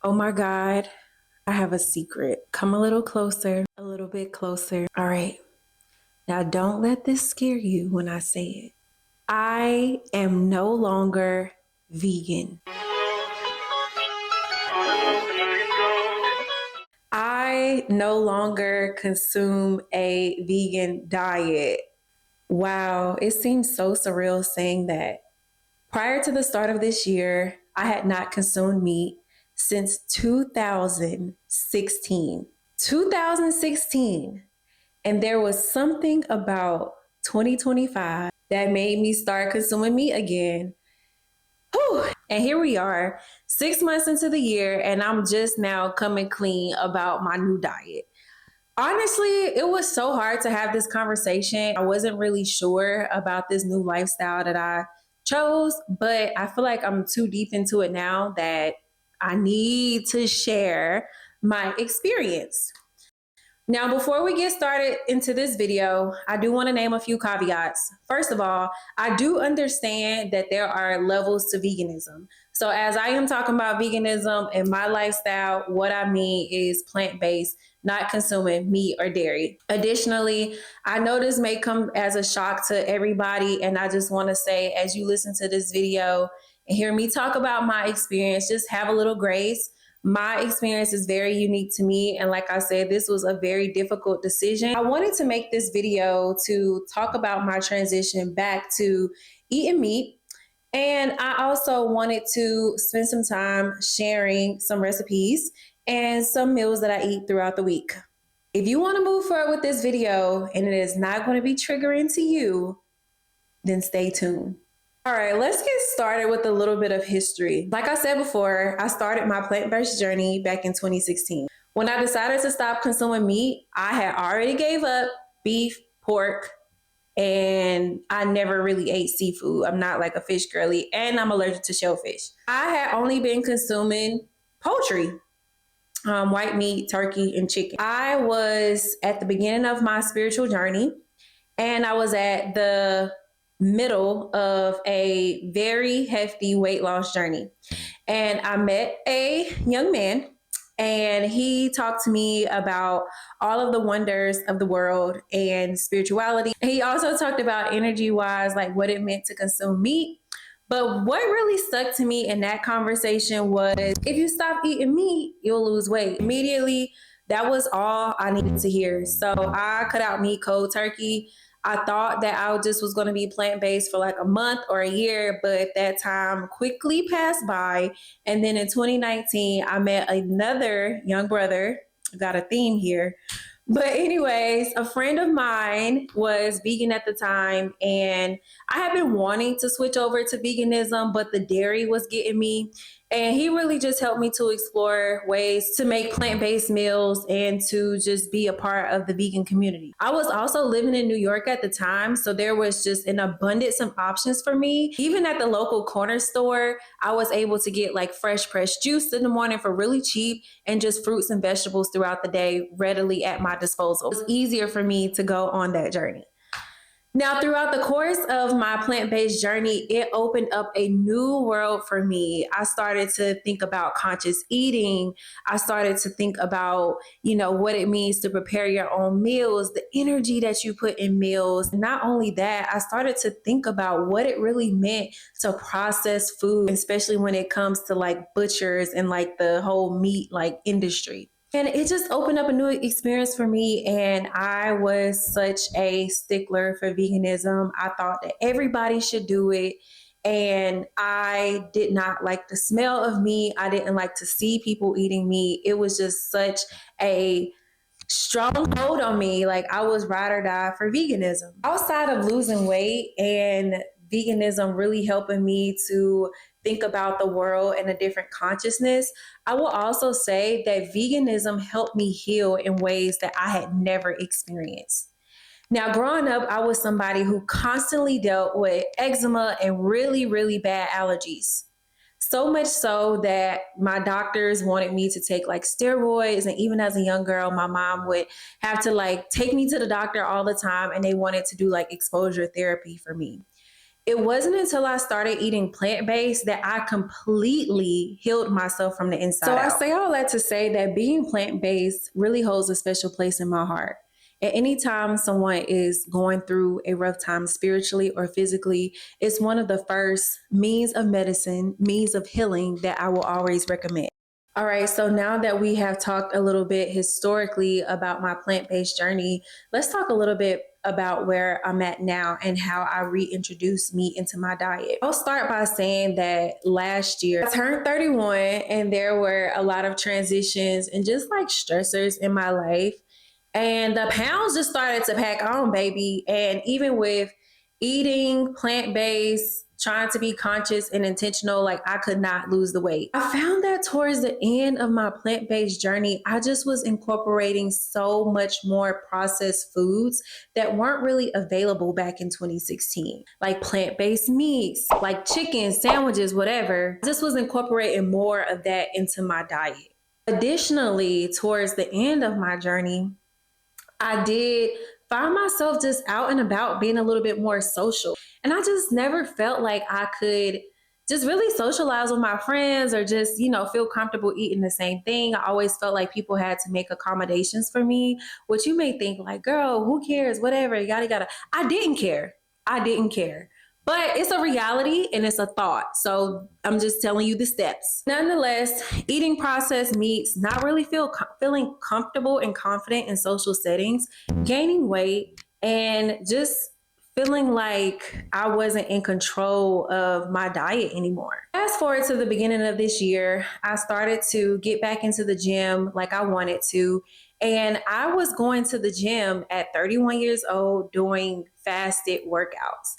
Oh my God, I have a secret. Come a little closer, a little bit closer. All right. Now, don't let this scare you when I say it. I am no longer vegan. I no longer consume a vegan diet. Wow, it seems so surreal saying that. Prior to the start of this year, I had not consumed meat since 2016. 2016. And there was something about 2025 that made me start consuming meat again. Whew. And here we are, 6 months into the year, and I'm just now coming clean about my new diet. Honestly, it was so hard to have this conversation. I wasn't really sure about this new lifestyle that I chose, but I feel like I'm too deep into it now that I need to share my experience. Now, before we get started into this video, I do want to name a few caveats. First of all, I do understand that there are levels to veganism. So as I am talking about veganism and my lifestyle, what I mean is plant-based, not consuming meat or dairy. Additionally, I know this may come as a shock to everybody, and I just want to say, as you listen to this video and hear me talk about my experience, just have a little grace. My experience is very unique to me. And like I said, this was a very difficult decision. I wanted to make this video to talk about my transition back to eating meat. And I also wanted to spend some time sharing some recipes and some meals that I eat throughout the week. If you want to move forward with this video and it is not going to be triggering to you, then stay tuned. All right, let's get started with a little bit of history. Like I said before, I started my plant-based journey back in 2016. When I decided to stop consuming meat, I had already gave up beef, pork, and I never really ate seafood. I'm not like a fish girly, and I'm allergic to shellfish. I had only been consuming poultry, white meat, turkey, and chicken. I was at the beginning of my spiritual journey, and I was at the middle of a very hefty weight loss journey. And I met a young man, and he talked to me about all of the wonders of the world and spirituality. He also talked about energy wise, like what it meant to consume meat. But what really stuck to me in that conversation was, if you stop eating meat, you'll lose weight. Immediately, that was all I needed to hear. So I cut out meat cold turkey. I thought that I just was going to be plant-based for like a month or a year, but that time quickly passed by. And then in 2019, I met another young brother. I got a theme here. But anyways, a friend of mine was vegan at the time, and I had been wanting to switch over to veganism, but the dairy was getting me. And he really just helped me to explore ways to make plant-based meals and to just be a part of the vegan community. I was also living in New York at the time, so there was just an abundance of options for me. Even at the local corner store, I was able to get like fresh pressed juice in the morning for really cheap, and just fruits and vegetables throughout the day readily at my disposal. It was easier for me to go on that journey. Now, throughout the course of my plant-based journey, it opened up a new world for me. I started to think about conscious eating. I started to think about, what it means to prepare your own meals, the energy that you put in meals. Not only that, I started to think about what it really meant to process food, especially when it comes to like butchers and like the whole meat like industry. And it just opened up a new experience for me. And I was such a stickler for veganism. I thought that everybody should do it. And I did not like the smell of meat. I didn't like to see people eating meat. It was just such a strong hold on me. Like I was ride or die for veganism. Outside of losing weight and veganism really helping me to think about the world in a different consciousness, I will also say that veganism helped me heal in ways that I had never experienced. Now, growing up, I was somebody who constantly dealt with eczema and really, really bad allergies. So much so that my doctors wanted me to take like steroids. And even as a young girl, my mom would have to like take me to the doctor all the time, and they wanted to do like exposure therapy for me. It wasn't until I started eating plant-based that I completely healed myself from the inside out. So I say all that to say that being plant-based really holds a special place in my heart. At any time someone is going through a rough time spiritually or physically, it's one of the first means of medicine, means of healing that I will always recommend. All right, so now that we have talked a little bit historically about my plant-based journey, let's talk a little bit about where I'm at now and how I reintroduced meat into my diet. I'll start by saying that last year I turned 31 and there were a lot of transitions and just like stressors in my life. And the pounds just started to pack on, baby. And even with eating plant-based, trying to be conscious and intentional, like I could not lose the weight. I found that towards the end of my plant-based journey, I just was incorporating so much more processed foods that weren't really available back in 2016, like plant-based meats, like chicken, sandwiches, whatever. I just was incorporating more of that into my diet. Additionally, towards the end of my journey, I did find myself just out and about being a little bit more social. And I just never felt like I could just really socialize with my friends or just, feel comfortable eating the same thing. I always felt like people had to make accommodations for me, which you may think like, girl, who cares? Whatever, yada, yada. I didn't care. I didn't care. But it's a reality and it's a thought. So I'm just telling you the steps. Nonetheless, eating processed meats, not really feeling comfortable and confident in social settings, gaining weight, and just feeling like I wasn't in control of my diet anymore. Fast forward to the beginning of this year, I started to get back into the gym like I wanted to. And I was going to the gym at 31 years old doing fasted workouts.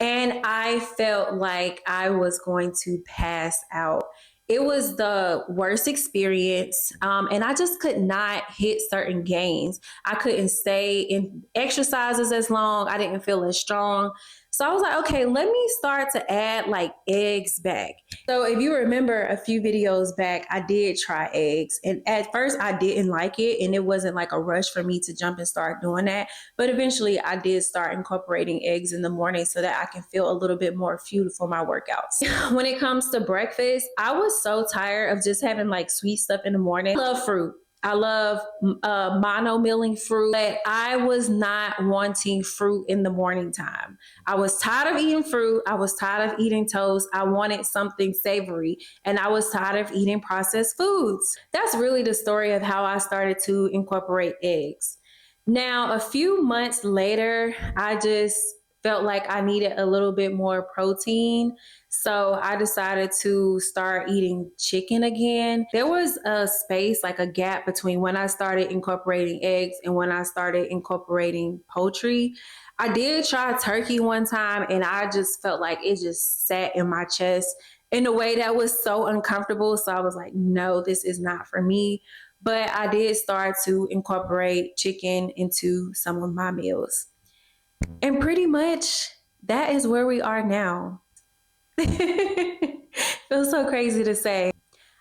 And I felt like I was going to pass out. It was the worst experience. And I just could not hit certain gains. I couldn't stay in exercises as long. I didn't feel as strong. So I was like, okay, let me start to add like eggs back. So if you remember a few videos back, I did try eggs. And at first I didn't like it. And it wasn't like a rush for me to jump and start doing that. But eventually I did start incorporating eggs in the morning so that I can feel a little bit more fuel for my workouts. When it comes to breakfast, I was so tired of just having like sweet stuff in the morning. I love fruit. I love mono milling fruit, but I was not wanting fruit in the morning time. I was tired of eating fruit. I was tired of eating toast. I wanted something savory, and I was tired of eating processed foods. That's really the story of how I started to incorporate eggs. Now, a few months later, I just felt like I needed a little bit more protein. So I decided to start eating chicken again. There was a space, like a gap between when I started incorporating eggs and when I started incorporating poultry. I did try turkey one time and I just felt like it just sat in my chest in a way that was so uncomfortable. So I was like, no, this is not for me. But I did start to incorporate chicken into some of my meals. And pretty much that is where we are now. Feels so crazy to say.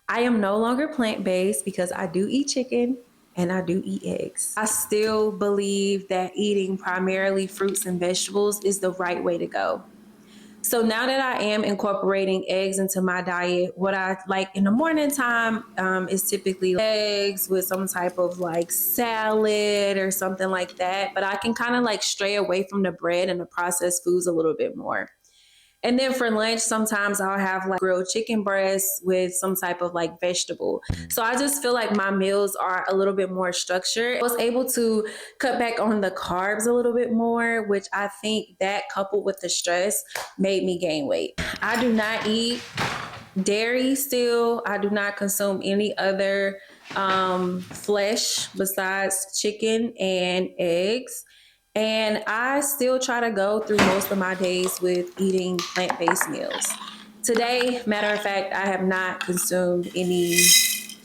I am no longer plant-based because I do eat chicken and I do eat eggs. I still believe that eating primarily fruits and vegetables is the right way to go. So now that I am incorporating eggs into my diet, what I like in the morning time is typically eggs with some type of like salad or something like that. But I can kind of like stray away from the bread and the processed foods a little bit more. And then for lunch, sometimes I'll have like grilled chicken breasts with some type of like vegetable. So I just feel like my meals are a little bit more structured. I was able to cut back on the carbs a little bit more, which I think that coupled with the stress made me gain weight. I do not eat dairy still. I do not consume any other flesh besides chicken and eggs. And I still try to go through most of my days with eating plant-based meals. Today, matter of fact, I have not consumed any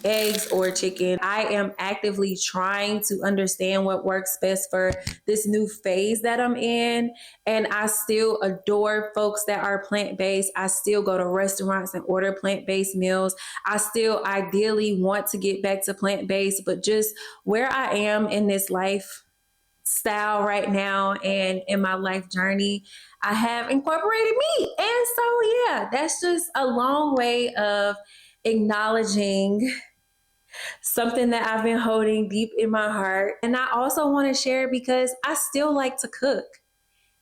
eggs or chicken. I am actively trying to understand what works best for this new phase that I'm in. And I still adore folks that are plant-based. I still go to restaurants and order plant-based meals. I still ideally want to get back to plant-based, but just where I am in this life, style right now and in my life journey, I have incorporated meat. And so, yeah, that's just a long way of acknowledging something that I've been holding deep in my heart. And I also want to share because I still like to cook.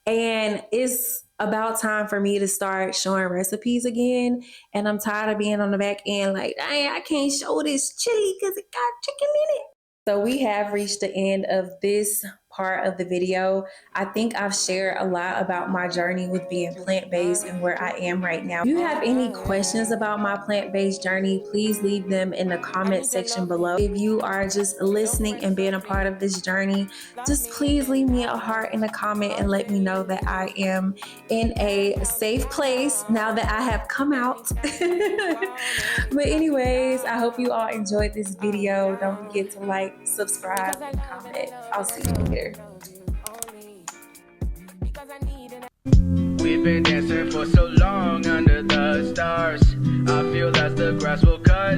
And it's about time for me to start showing recipes again. And I'm tired of being on the back end like, dang, I can't show this chili because it got chicken in it. So we have reached the end of this part of the video. I think I've shared a lot about my journey with being plant-based and where I am right now. If you have any questions about my plant-based journey, please leave them in the comment section below. If you are just listening and being a part of this journey, just please leave me a heart in the comment and let me know that I am in a safe place now that I have come out. But anyways, I hope you all enjoyed this video. Don't forget to like, subscribe, and comment. I'll see you later. We've been dancing for so long under the stars. I feel as the grass will cut